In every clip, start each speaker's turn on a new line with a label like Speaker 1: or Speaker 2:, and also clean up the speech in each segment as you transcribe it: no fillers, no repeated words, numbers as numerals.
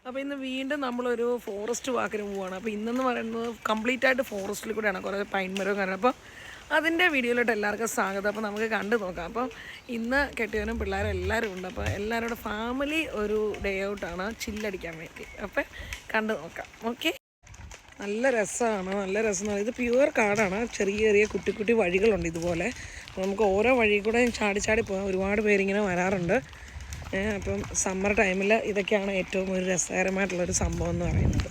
Speaker 1: അപ്പോൾ ഇന്ന് വീണ്ടും നമ്മളൊരു ഫോറസ്റ്റ് വാക്കിന് പോവുകയാണ്. അപ്പോൾ ഇന്നെന്ന് പറയുന്നത് കംപ്ലീറ്റ് ആയിട്ട് ഫോറസ്റ്റിൽ കൂടെയാണ്, കുറേ പൈൻ മരവും കാരണം. അപ്പോൾ അതിൻ്റെ വീഡിയോയിലോട്ട് എല്ലാവർക്കും സ്വാഗതം. അപ്പോൾ നമുക്ക് കണ്ടു നോക്കാം. അപ്പോൾ ഇന്ന് കെട്ടിയവനും പിള്ളേരും എല്ലാവരും ഉണ്ട്. അപ്പോൾ എല്ലാവരുടെ ഫാമിലി ഒരു ഡേ ഔട്ടാണ്, ചില്ലടിക്കാൻ വേണ്ടി. അപ്പോൾ കണ്ടു നോക്കാം. ഓക്കെ, നല്ല രസമാണ്. നല്ല രസം. ഇത് പ്യുവർ കാടാണ്. ചെറിയ ചെറിയ കുട്ടി കുട്ടി വഴികളുണ്ട് ഇതുപോലെ. നമുക്ക് ഓരോ വഴി കൂടെ ചാടി ചാടി പോകാൻ ഒരുപാട് പേരിങ്ങനെ വരാറുണ്ട്. അപ്പം സമ്മർ ടൈമിൽ ഇതൊക്കെയാണ് ഏറ്റവും ഒരു രസകരമായിട്ടുള്ളൊരു സംഭവം എന്ന് പറയുന്നത്.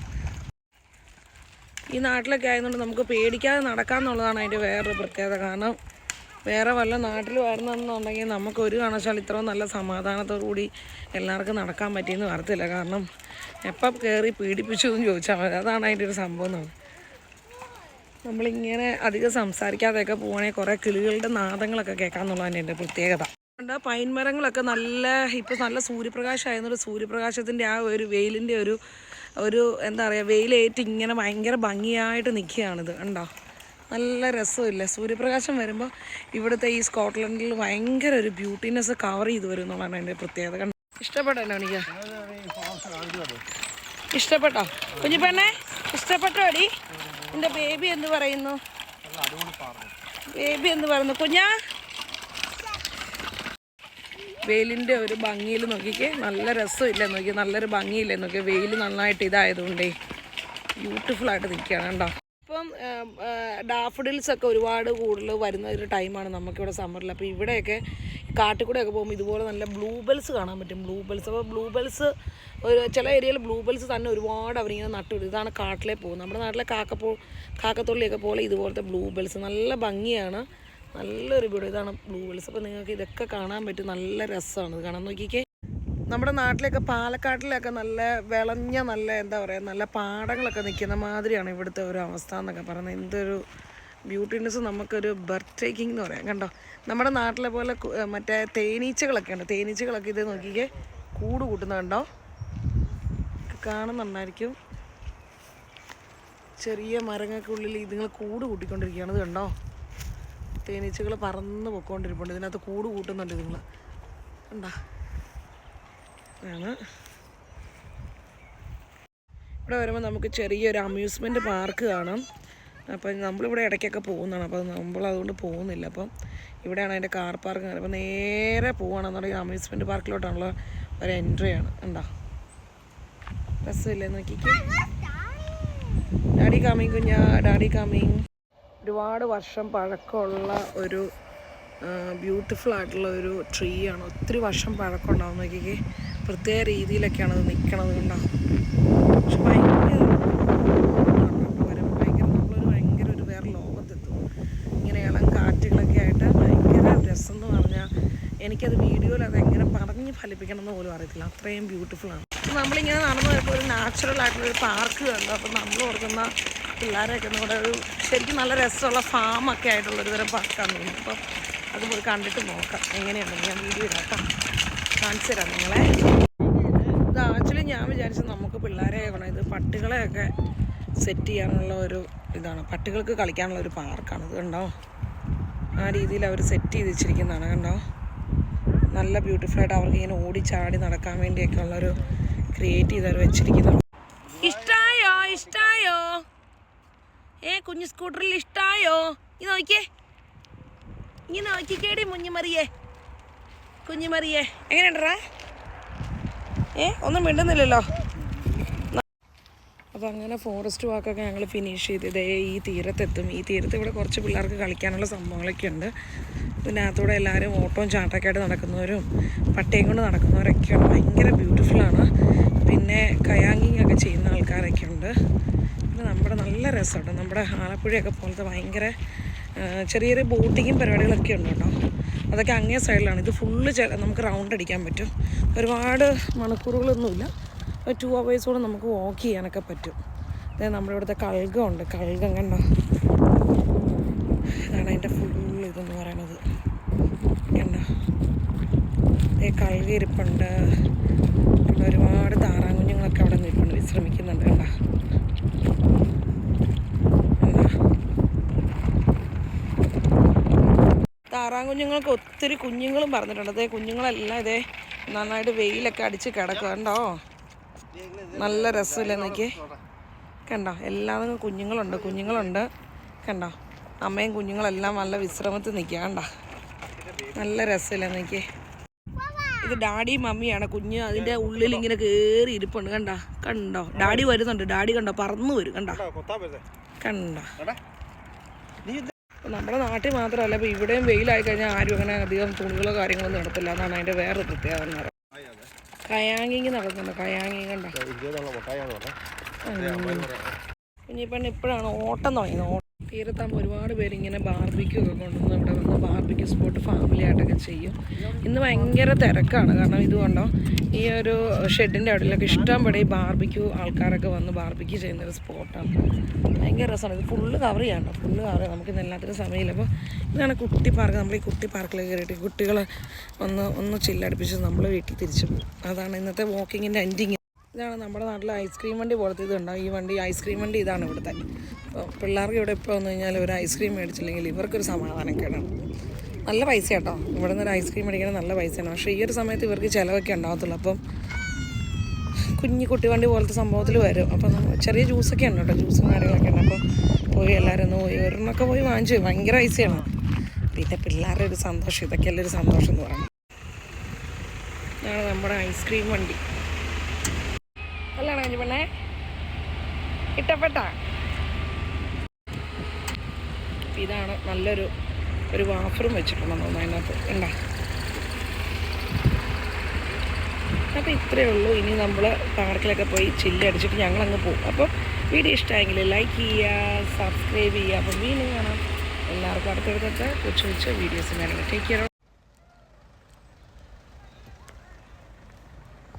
Speaker 1: ഈ നാട്ടിലൊക്കെ ആയതുകൊണ്ട് നമുക്ക് പേടിക്കാതെ നടക്കാമെന്നുള്ളതാണ് അതിൻ്റെ വേറൊരു പ്രത്യേകത. കാരണം വേറെ വല്ല നാട്ടിൽ വരുന്നതെന്നുണ്ടെങ്കിൽ നമുക്ക് ഒരു കാരണവശാൽ ഇത്രയും നല്ല സമാധാനത്തോടു കൂടി എല്ലാവർക്കും നടക്കാൻ പറ്റിയെന്ന് വരത്തില്ല. കാരണം എപ്പം കയറി പീഡിപ്പിച്ചു എന്ന് ചോദിച്ചാൽ മതി. അതാണ് അതിൻ്റെ ഒരു സംഭവം എന്ന്. നമ്മളിങ്ങനെ അധികം സംസാരിക്കാതെയൊക്കെ പോവുകയാണെങ്കിൽ കുറേ കിളികളുടെ നാദങ്ങളൊക്കെ കേൾക്കാമെന്നുള്ളതാണ് എൻ്റെ പ്രത്യേകത. പൈൻ മരങ്ങളൊക്കെ ഇപ്പോൾ നല്ല സൂര്യപ്രകാശം ആയതുകൊണ്ട് സൂര്യപ്രകാശത്തിൻ്റെ ആ ഒരു വെയിലിൻ്റെ ഒരു എന്താ പറയുക, വെയിലേറ്റ് ഇങ്ങനെ ഭയങ്കര ഭംഗിയായിട്ട് നിൽക്കുകയാണിത്. കണ്ടോ, നല്ല രസമില്ല സൂര്യപ്രകാശം വരുമ്പോൾ. ഇവിടുത്തെ ഈ സ്കോട്ട്ലൻഡിൽ ഭയങ്കര ഒരു ബ്യൂട്ടിനെസ് കവർ ചെയ്ത് വരും എന്നുള്ളതാണ് എൻ്റെ പ്രത്യേകത. കണ്ടോ, ഇഷ്ടപ്പെട്ടോ എനിക്ക്? ഇഷ്ടപ്പെട്ടോ കുഞ്ഞിപ്പെണ്ണെ? ഇഷ്ടപ്പെട്ടോ അടി? എൻ്റെ ബേബി എന്ത് പറയുന്നു? ബേബി എന്ത് പറയുന്നു കുഞ്ഞാ? വെയിലിൻ്റെ ഒരു ഭംഗിയിൽ നോക്കിക്കേ, നല്ല രസമില്ലേ നോക്കി, നല്ലൊരു ഭംഗിയില്ലേ നോക്കി. വെയിൽ നന്നായിട്ട് ഇതായതുകൊണ്ടേ ബ്യൂട്ടിഫുള്ളായിട്ട് നിൽക്കുകയാണ്. കണ്ടോ, ഇപ്പം ഡാഫഡിൽസൊക്കെ ഒരുപാട് കൂടുതൽ വരുന്ന ഒരു ടൈമാണ് നമുക്കിവിടെ സമ്മറിൽ. അപ്പോൾ ഇവിടെയൊക്കെ കാട്ടിൽ പോകുമ്പോൾ ഇതുപോലെ നല്ല ബ്ലൂബെൽസ് കാണാൻ പറ്റും. ബ്ലൂബെൽസ്, അപ്പോൾ ബ്ലൂബെൽസ് ചില ഏരിയയിൽ ബ്ലൂബെൽസ് തന്നെ ഒരുപാട് അവരിങ്ങനെ നട്ടുവിടും. ഇതാണ് കാട്ടിലെ പോകുന്നത്. നമ്മുടെ നാട്ടിലെ കാക്കത്തുള്ളിയൊക്കെ പോലെ ഇതുപോലത്തെ ബ്ലൂബെൽസ് നല്ല ഭംഗിയാണ്, നല്ലൊരു വീട്. ഇതാണ് ബ്ലൂബെൽസ്. അപ്പോൾ നിങ്ങൾക്ക് ഇതൊക്കെ കാണാൻ പറ്റും. നല്ല രസമാണ് ഇത് കാണാൻ. നോക്കിക്കേ, നമ്മുടെ നാട്ടിലൊക്കെ പാലക്കാട്ടിലൊക്കെ നല്ല വിളഞ്ഞ നല്ല എന്താ പറയുക, നല്ല പാടങ്ങളൊക്കെ നിൽക്കുന്ന മാതിരിയാണ് ഇവിടുത്തെ ഒരു അവസ്ഥ എന്നൊക്കെ പറയുന്നത്. എന്തൊരു ബ്യൂട്ടിനെസ്, നമുക്കൊരു ബർത്ത് ടേക്കിംഗ് എന്ന് പറയാം. കണ്ടോ, നമ്മുടെ നാട്ടിലെ പോലെ മറ്റേ തേനീച്ചകളൊക്കെ ഉണ്ട്. തേനീച്ചകളൊക്കെ ഇത് നോക്കിക്കേ കൂട് കൂട്ടുന്നത് കണ്ടോ, കാണുന്നുണ്ടായിരിക്കും. ചെറിയ മരങ്ങൾക്കുള്ളിൽ ഇതുങ്ങൾ കൂട് കൂട്ടിക്കൊണ്ടിരിക്കുകയാണ്. ഇത് കണ്ടോ, തേനീച്ചകൾ പറന്ന് പൊയ്ക്കൊണ്ടിരിപ്പുണ്ട്. ഇതിനകത്ത് കൂട് കൂട്ടുന്നുണ്ട് ഇതുങ്ങൾ. എന്താ ആണ് ഇവിടെ വരുമ്പോൾ നമുക്ക് ചെറിയൊരു അമ്യൂസ്മെൻറ്റ് പാർക്ക് കാണാം. അപ്പം നമ്മളിവിടെ ഇടയ്ക്കൊക്കെ പോകുന്നതാണ്. അപ്പോൾ നമ്മളതുകൊണ്ട് പോകുന്നില്ല. അപ്പം ഇവിടെയാണ് അതിൻ്റെ കാർ പാർക്ക്. അപ്പോൾ നേരെ പോവുകയാണെന്നുണ്ടെങ്കിൽ അമ്യൂസ്മെൻറ്റ് പാർക്കിലോട്ടാണുള്ള ഒരു എൻട്രിയാണ്. എന്താ രസമില്ലേ നോക്കിക്കേ. ഡാഡി കമ്മിങ് കുഞ്ഞാ, ഡാഡി കമ്മിങ്. ഒരുപാട് വർഷം പഴക്കമുള്ള ഒരു ബ്യൂട്ടിഫുൾ ആയിട്ടുള്ള ഒരു ട്രീ ആണ്. ഒത്തിരി വർഷം പഴക്കമുണ്ടാവും. നോക്കിക്കേ, പ്രത്യേക രീതിയിലൊക്കെയാണ് അത് നിൽക്കണത്. ഉണ്ടാവും. പക്ഷെ ഭയങ്കര ഒരു വേറെ ലോകത്തെത്തും. ഇങ്ങനെ ഇളം കാറ്റുകളൊക്കെ ആയിട്ട് ഭയങ്കര രസം എന്ന് പറഞ്ഞാൽ എനിക്കത് വീഡിയോയിൽ അതെങ്ങനെ പറഞ്ഞ് ഫലിപ്പിക്കണം എന്ന് പോലും അറിയത്തില്ല. അത്രയും ബ്യൂട്ടിഫുള്ളാണ്. നമ്മളിങ്ങനെ നടന്നു വരുമ്പോൾ ഒരു നാച്ചുറൽ ആയിട്ടുള്ളൊരു പാർക്ക് കണ്ടു. അപ്പോൾ നമ്മൾ ഓർക്കുന്ന പിള്ളേരെയൊക്കെ നമ്മുടെ ഒരു ശരിക്കും നല്ല രസമുള്ള ഫാമൊക്കെ ആയിട്ടുള്ളൊരു തരം പാർക്കാണ് തോന്നുന്നു. അപ്പോൾ അത് പോയി കണ്ടിട്ട് നോക്കാം എങ്ങനെയുണ്ടെന്ന്. ഞാൻ വീഡിയോ ഇടാം, കാണിച്ചു തരാം നിങ്ങളെ. ഇത് ആക്ച്വലി ഞാൻ വിചാരിച്ചത് നമുക്ക് പിള്ളേരെ വേണം, ഇത് പട്ടികളെയൊക്കെ സെറ്റ് ചെയ്യാനുള്ള ഒരു ഇതാണ്. പട്ടികൾക്ക് കളിക്കാനുള്ള ഒരു പാർക്കാണ് ഇത്. കണ്ടോ, ആ രീതിയിൽ അവർ സെറ്റ് ചെയ്ത് വെച്ചിരിക്കുന്നതാണ്. കണ്ടോ, നല്ല ബ്യൂട്ടിഫുള്ളായിട്ട് അവർക്ക് ഇങ്ങനെ ഓടിച്ചാടി നടക്കാൻ വേണ്ടിയൊക്കെ ഉള്ളൊരു ക്രിയേറ്റ് ചെയ്ത് അവർ വെച്ചിരിക്കുന്നതാണ്. ഇഷ്ടമായോ? ഇഷ്ടമായോ? കുഞ്ഞു സ്കൂട്ടറിൽ ഇഷ്ടമായോ? ഈ നോക്കിയേ, ഇങ്ങനെ നോക്കിക്കേടി കുഞ്ഞുമറിയേ, കുഞ്ഞുമറിയേ എങ്ങനെയുണ്ടറാ? ഒന്നും മിണ്ടുന്നില്ലല്ലോ. അപ്പോൾ അങ്ങനെ ഫോറസ്റ്റ് വാക്കൊക്കെ ഞങ്ങൾ ഫിനിഷ് ചെയ്ത് ഇതേ ഈ തീരത്തെത്തും. ഈ തീരത്ത് ഇവിടെ കുറച്ച് പിള്ളേർക്ക് കളിക്കാനുള്ള സംഭവങ്ങളൊക്കെ ഉണ്ട്. ഇതിനകത്തൂടെ എല്ലാവരും ഓട്ടവും ചാട്ടമൊക്കെ ആയിട്ട് നടക്കുന്നവരും പട്ടയം കൊണ്ട് നടക്കുന്നവരൊക്കെയാണ്. ഭയങ്കര ബ്യൂട്ടിഫുള്ളാണ്. പിന്നെ കയാങ്ങിങ് ഒക്കെ ചെയ്യുന്ന ആൾക്കാരൊക്കെ ഉണ്ട്. പിന്നെ നമ്മുടെ നല്ല രസമുണ്ട്. നമ്മുടെ ആലപ്പുഴയൊക്കെ പോലത്തെ ഭയങ്കര ചെറിയ ബോട്ടിങ്ങും പരിപാടികളൊക്കെ ഉണ്ട് കേട്ടോ. അതൊക്കെ അങ്ങേ സൈഡിലാണ്. ഇത് ഫുള്ള് നമുക്ക് റൗണ്ട് അടിക്കാൻ പറ്റും. ഒരുപാട് മണിക്കൂറുകളൊന്നുമില്ല, 2 hours കൂടെ നമുക്ക് വാക്ക് ചെയ്യാനൊക്കെ പറ്റും. അതായത് നമ്മുടെ ഇവിടുത്തെ കഴുകമുണ്ട്. കഴുകം കണ്ടോ, അതാണ് അതിൻ്റെ ഫുള്ള് ഇതെന്ന് പറയണത്. കണ്ടോ, കഴുക ഇരിപ്പുണ്ട്. ഒരുപാട് താറാങ്കുഞ്ഞുങ്ങളൊക്കെ അവിടെ നിൽപ്പുണ്ട്, വിശ്രമിക്കുന്നുണ്ട്. കണ്ടോ, താറാങ്കുഞ്ഞുങ്ങൾക്ക് ഒത്തിരി കുഞ്ഞുങ്ങളും പറഞ്ഞിട്ടുണ്ട്. അതേ കുഞ്ഞുങ്ങളെല്ലാം ഇതേ നന്നായിട്ട് വെയിലൊക്കെ അടിച്ച് കിടക്കുക. കണ്ടോ, നല്ല രസമില്ല എന്നൊക്കെ കണ്ടോ. എല്ലാവരും കുഞ്ഞുങ്ങളുണ്ട് കണ്ടോ. അമ്മയും കുഞ്ഞുങ്ങളെല്ലാം നല്ല വിശ്രമത്തിൽ നിൽക്കുക കണ്ടോ. നല്ല രസമില്ല എന്നൊക്കെ. ഇത് ഡാഡിയും മമ്മിയാണ്. കുഞ്ഞ് അതിൻ്റെ ഉള്ളിൽ ഇങ്ങനെ കയറി ഇരിപ്പുണ്ട് കണ്ടോ. ഡാഡി വരുന്നുണ്ട്. ഡാഡി കണ്ടോ പറന്നു വരും കണ്ടോ. നമ്മുടെ നാട്ടിൽ മാത്രമല്ല, ഇപ്പോൾ ഇവിടെയും വെയിലായി കഴിഞ്ഞാൽ ആരും അങ്ങനെ അധികം തുണികളോ കാര്യങ്ങളൊന്നും നടത്തില്ല. അതാണ് അതിൻ്റെ വേറൊരു പ്രത്യേകത എന്ന് പറയുന്നത്. കയാങ്ങിങ് നടക്കുന്നുണ്ട്. കയാങ്ങിങ് കണ്ടോ. കുഞ്ഞിപ്പെണ്ണ് ഇപ്പോഴാണ് ഓട്ടം തുടങ്ങിയത്. തീരത്താകുമ്പോൾ ഒരുപാട് പേര് ഇങ്ങനെ ബാർബിക്യൂ ഒക്കെ കൊണ്ടുവന്ന് ഇവിടെ വന്ന് ബാർബിക്യൂ സ്പോട്ട് ഫാമിലി ആയിട്ടൊക്കെ ചെയ്യും. ഇന്ന് ഭയങ്കര തിരക്കാണ്. കാരണം ഇതുകൊണ്ടോ ഈ ഒരു ഷെഡിൻ്റെ അവിടെയൊക്കെ ഇഷ്ടംപോലെ ഈ ബാർബിക്യൂ ആൾക്കാരൊക്കെ വന്ന് ബാർബിക്യൂ ചെയ്യുന്നൊരു സ്പോട്ടാണ്. ഭയങ്കര രസമാണ്. ഇത് ഫുള്ള് കവർ ചെയ്യാണ്ടോ. ഫുള്ള് കവർ ചെയ്യാം. നമുക്കിന്ന് എല്ലാത്തിനും സമയമില്ല. അപ്പോൾ ഇതാണ് കുട്ടി പാർക്ക്. നമ്മൾ ഈ കുട്ടി പാർക്കിലേക്ക് കയറിയിട്ട് കുട്ടികളെ ഒന്ന് ചില്ലടിപ്പിച്ച് നമ്മൾ വീട്ടിൽ തിരിച്ചു പോകും. അതാണ് ഇന്നത്തെ വാക്കിങ്ങിൻ്റെ എൻഡിങ്. ഇതാണ് നമ്മുടെ നാട്ടിലെ ഐസ്ക്രീം വണ്ടി പോലത്തെ ഇതുണ്ടോ. ഈ വണ്ടി ഐസ്ക്രീം വണ്ടി ഇതാണ് ഇവിടുത്തെ. അപ്പോൾ പിള്ളേർക്ക് ഇവിടെ ഇപ്പോൾ വന്നു കഴിഞ്ഞാൽ ഒരു ഐസ്ക്രീം മേടിച്ചില്ലെങ്കിൽ ഇവർക്കൊരു സമാധാനക്കേടാണ്. നല്ല പൈസ കേട്ടോ. ഇവിടെ നിന്ന് ഒരു ഐസ്ക്രീം മേടിക്കണം നല്ല പൈസയാണ്. പക്ഷേ ഈ ഒരു സമയത്ത് ഇവർക്ക് ചിലവൊക്കെ ഉണ്ടാകത്തുള്ളൂ. അപ്പം കുട്ടി വണ്ടി പോലത്തെ സംഭവത്തിൽ വരും. അപ്പം ചെറിയ ജ്യൂസൊക്കെ ഉണ്ട് കേട്ടോ. ജ്യൂസും കാര്യങ്ങളൊക്കെ ഉണ്ട്. അപ്പോൾ പോയി എല്ലാവരും ഒന്ന് പോയി ഒരെണ്ണമൊക്കെ പോയി വാങ്ങിച്ചു. ഭയങ്കര പൈസയാണ്. പിന്നെ പിള്ളേരുടെ ഒരു സന്തോഷം. ഇതൊക്കെയല്ല ഒരു സന്തോഷം എന്ന് പറയുന്നത്. ഇതാണ് നമ്മുടെ ഐസ്ക്രീം വണ്ടി. നല്ലതാണോ കുഞ്ഞിപ്പെണ്ണേ? ഇഷ്ടപ്പെട്ടാ? ഇതാണ് ഒരു വാഫറും വെച്ചിട്ടുണ്ടെന്ന് തോന്നുന്നു അതിനകത്ത് ഉണ്ടോ. അപ്പോൾ ഇത്രയേ ഉള്ളൂ. ഇനി നമ്മൾ പാർക്കിലൊക്കെ പോയി ചില്ലടിച്ചിട്ട് ഞങ്ങളങ്ങ് പോകും. അപ്പോൾ വീഡിയോ ഇഷ്ടമായെങ്കിൽ ലൈക്ക് ചെയ്യുക, സബ്സ്ക്രൈബ് ചെയ്യുക. അപ്പം വീണ്ടും കാണാം. എല്ലാവർക്കും അടുത്തടുത്തൊക്കെ കൊച്ചു വീഡിയോസും കാര്യങ്ങൾ. Take care.